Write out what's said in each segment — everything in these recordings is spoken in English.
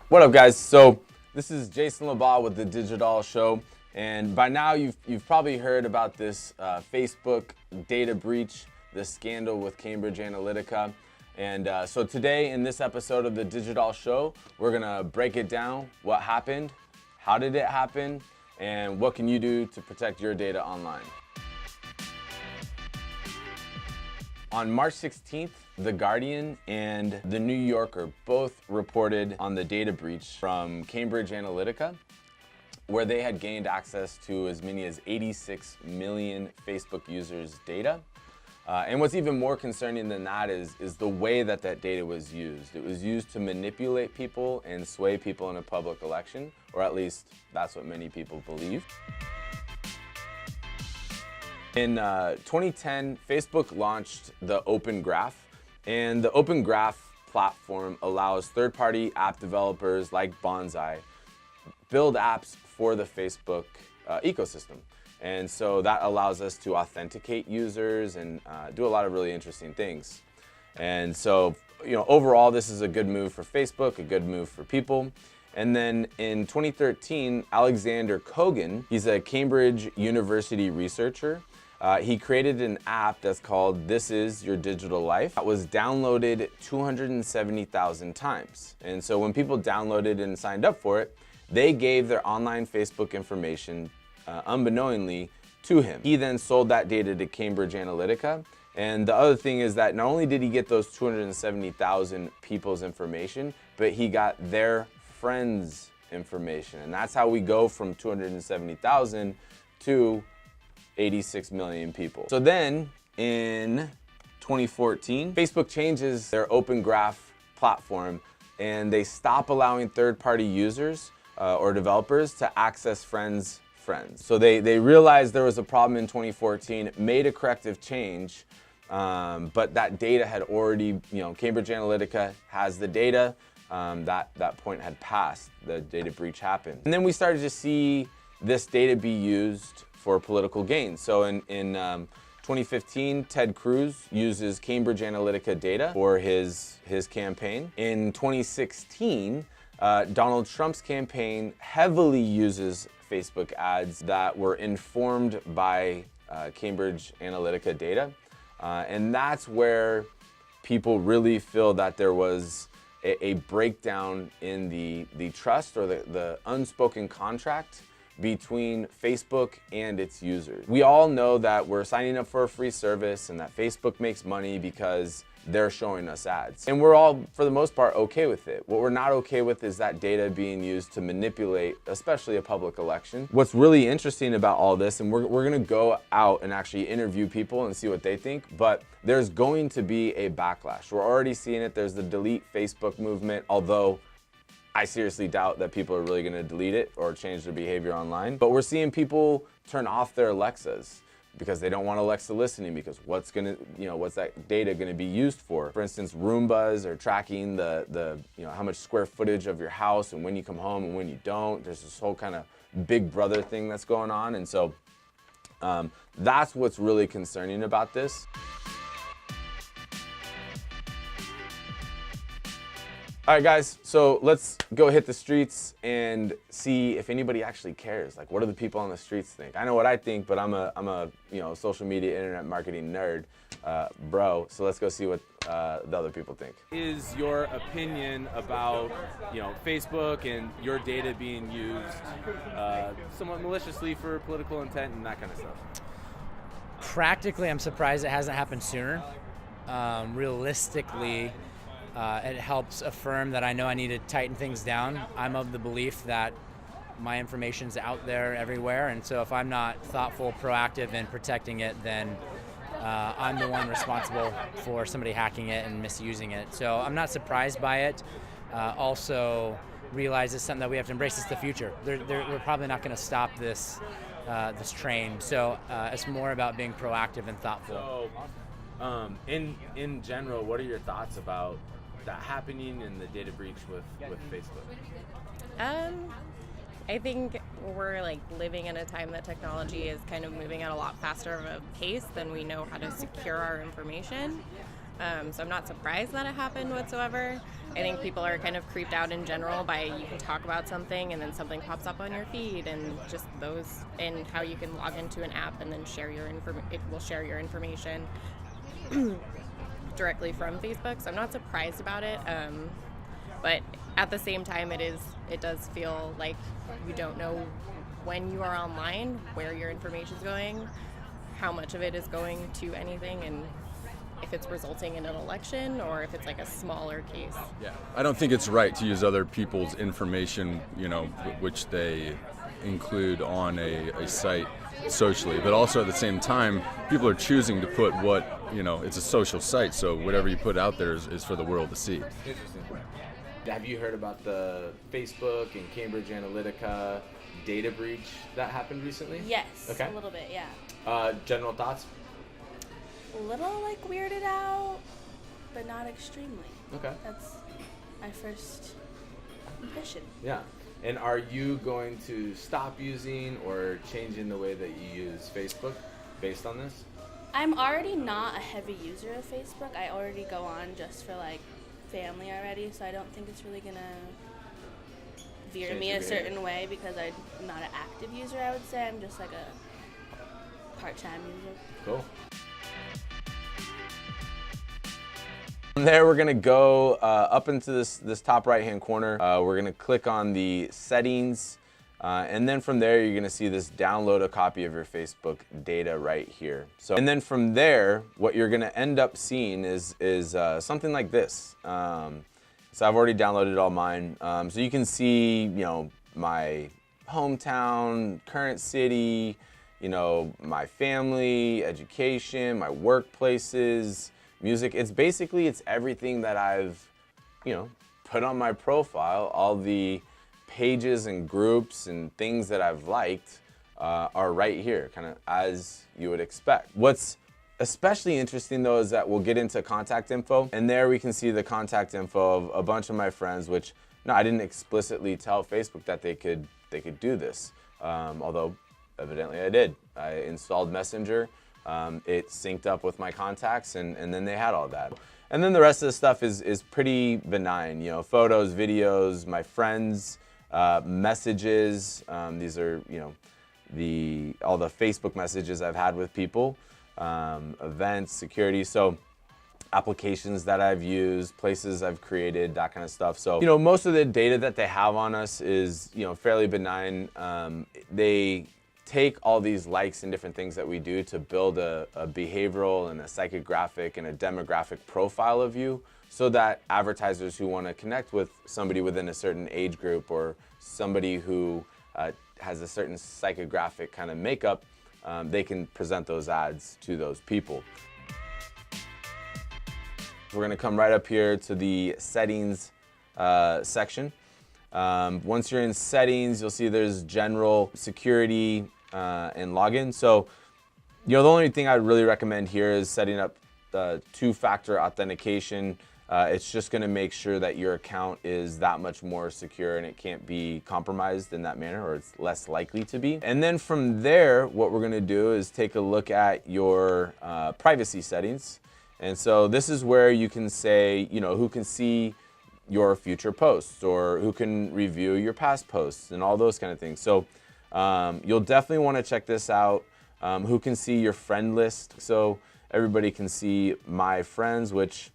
What up, guys? So this is Jason Labaugh with the Digital Show, and by now you've probably heard about this Facebook data breach, this scandal with Cambridge Analytica. And so today in this episode of the Digital Show, we're gonna break it down. What happened? How did it happen? And what can you do to protect your data online? On March 16th, The Guardian and The New Yorker both reported on the data breach from Cambridge Analytica, where they had gained access to as many as 86 million Facebook users' data. And what's even more concerning than that is the way that data was used. It was used to manipulate people and sway people in a public election, or at least that's what many people believe. In 2010, Facebook launched the Open Graph, and the Open Graph platform allows third-party app developers like Bonsai build apps for the Facebook ecosystem. And so that allows us to authenticate users and do a lot of really interesting things. And so, overall, this is a good move for Facebook, a good move for people. And then in 2013, Alexander Kogan, he's a Cambridge University researcher. He created an app that's called This Is Your Digital Life. That was downloaded 270,000 times. And so when people downloaded and signed up for it, they gave their online Facebook information unbeknowingly to him. He then sold that data to Cambridge Analytica. And the other thing is that not only did he get those 270,000 people's information, but he got their friends' information. And that's how we go from 270,000 to 86 million people. So then in 2014, Facebook changes their Open Graph platform and they stop allowing third-party users or developers to access friends. So they realized there was a problem in 2014, made a corrective change, but that data had already, Cambridge Analytica has the data, that point had passed, the data breach happened. And then we started to see this data be used for political gain. So in 2015, Ted Cruz uses Cambridge Analytica data for his campaign. In 2016, Donald Trump's campaign heavily uses Facebook ads that were informed by Cambridge Analytica data. And that's where people really feel that there was a breakdown in the trust or the unspoken contract between Facebook and its users. We all know that we're signing up for a free service and that Facebook makes money because they're showing us ads. And we're all, for the most part, okay with it. What we're not okay with is that data being used to manipulate, especially a public election. What's really interesting about all this, and we're gonna go out and actually interview people and see what they think, but there's going to be a backlash. We're already seeing it. There's the delete Facebook movement, although I seriously doubt that people are really gonna delete it or change their behavior online. But we're seeing people turn off their Alexas because they don't want Alexa listening, because what's that data gonna be used for? For instance, Roombas are tracking the how much square footage of your house and when you come home and when you don't. There's this whole kind of big brother thing that's going on. And so that's what's really concerning about this. All right, guys, so let's go hit the streets and see if anybody actually cares. Like, what do the people on the streets think? I know what I think, but I'm a social media, internet marketing nerd, bro. So let's go see what the other people think. Is your opinion about Facebook and your data being used somewhat maliciously for political intent and that kind of stuff? Practically, I'm surprised it hasn't happened sooner. Realistically, it helps affirm that I know I need to tighten things down. I'm of the belief that my information's out there everywhere, and so if I'm not thoughtful, proactive in protecting it, then I'm the one responsible for somebody hacking it and misusing it. So I'm not surprised by it. Also realize it's something that we have to embrace. It's the future. We're probably not going to stop this train. So it's more about being proactive and thoughtful. So, in general, what are your thoughts about that happening and the data breach with Facebook? I think we're living in a time that technology is kind of moving at a lot faster of a pace than we know how to secure our information. So I'm not surprised that it happened whatsoever. I think people are kind of creeped out in general by you can talk about something and then something pops up on your feed, and just those, and how you can log into an app and then share your it will share your information directly from Facebook. So I'm not surprised about it. But at the same time, it does feel like you don't know when you are online where your information is going, how much of it is going to anything, and if it's resulting in an election or if it's like a smaller case. Yeah, I don't think it's right to use other people's information, which they include on a site socially, but also at the same time, people are choosing to put what, it's a social site, so whatever you put out there is for the world to see. Interesting. Have you heard about the Facebook and Cambridge Analytica data breach that happened recently? Yes, Okay. a little bit, yeah. General thoughts? A little weirded out, but not extremely. Okay. That's my first impression. Yeah. And are you going to stop using or changing the way that you use Facebook based on this? I'm already not a heavy user of Facebook. I already go on just for family already, so I don't think it's really gonna veer Change me your a behavior. certain way because I'm not an active user, I would say. I'm just a part-time user. Cool. From there, we're gonna go up into this top right-hand corner. We're gonna click on the settings, and then from there, you're gonna see this download a copy of your Facebook data right here. So, and then from there, what you're gonna end up seeing is something like this. So I've already downloaded all mine. So you can see, my hometown, current city, my family, education, my workplaces, music. It's everything that I've, put on my profile. All the pages and groups and things that I've liked are right here, kind of as you would expect. What's especially interesting though is that we'll get into contact info, and there we can see the contact info of a bunch of my friends, which I didn't explicitly tell Facebook that they could do this, although evidently I did. I installed Messenger. It synced up with my contacts, and then they had all that. And then the rest of the stuff is pretty benign. Photos, videos, my friends, messages. These are all the Facebook messages I've had with people, events, security. So applications that I've used, places I've created, that kind of stuff. So most of the data that they have on us is fairly benign. They take all these likes and different things that we do to build a behavioral and a psychographic and a demographic profile of you, so that advertisers who want to connect with somebody within a certain age group or somebody who has a certain psychographic kind of makeup, they can present those ads to those people. We're going to come right up here to the settings section. Once you're in settings, you'll see there's general security and login. So, the only thing I'd really recommend here is setting up two-factor authentication. It's just going to make sure that your account is that much more secure and it can't be compromised in that manner, or it's less likely to be. And then from there, what we're going to do is take a look at your privacy settings. And so this is where you can say, who can see your future posts or who can review your past posts and all those kind of things. So you'll definitely want to check this out. Who can see your friend list? So everybody can see my friends, which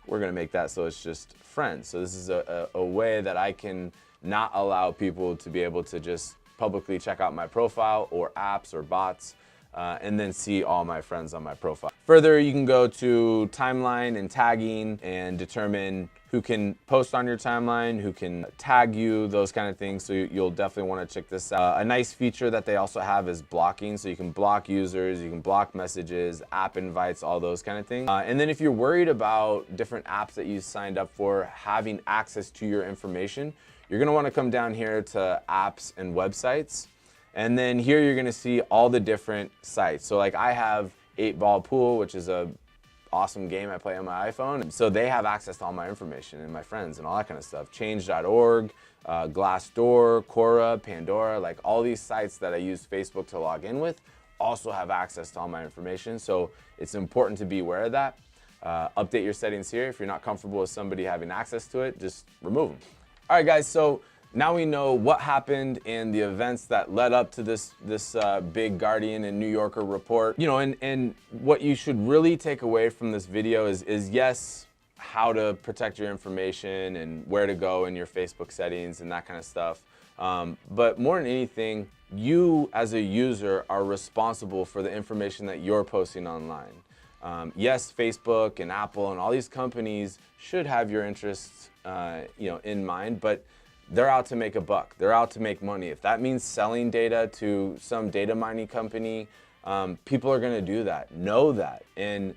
we're going to make that so it's just friends. So this is a way that I can not allow people to be able to just publicly check out my profile or apps or bots and then see all my friends on my profile. Further, you can go to timeline and tagging and determine who can post on your timeline, who can tag you, those kind of things. So you'll definitely want to check this out. A nice feature that they also have is blocking. So you can block users, you can block messages, app invites, all those kind of things. And then if you're worried about different apps that you signed up for having access to your information, you're going to want to come down here to apps and websites. And then here you're going to see all the different sites. So like I have 8-Ball Pool, which is a awesome game I play on my iPhone. So they have access to all my information and my friends and all that kind of stuff. Change.org, Glassdoor, Quora, Pandora, like all these sites that I use Facebook to log in with also have access to all my information. So it's important to be aware of that. update your settings here. If you're not comfortable with somebody having access to it, just remove them. All right, guys, so now we know what happened and the events that led up to this big Guardian and New Yorker report. You know, and what you should really take away from this video is yes, how to protect your information and where to go in your Facebook settings and that kind of stuff. But more than anything, you as a user are responsible for the information that you're posting online. Yes, Facebook and Apple and all these companies should have your interests, you know, in mind, but they're out to make a buck. They're out to make money. If that means selling data to some data mining company, people are going to do that. Know that and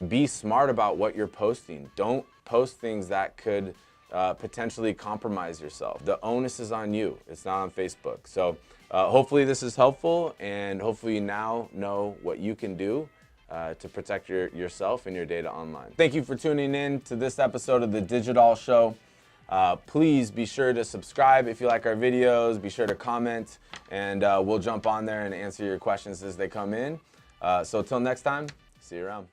be smart about what you're posting. Don't post things that could potentially compromise yourself. The onus is on you. It's not on Facebook. So hopefully this is helpful, and hopefully you now know what you can do to protect yourself and your data online. Thank you for tuning in to this episode of the Digital Show. Please be sure to subscribe if you like our videos. Be sure to comment, and we'll jump on there and answer your questions as they come in. So till next time, see you around.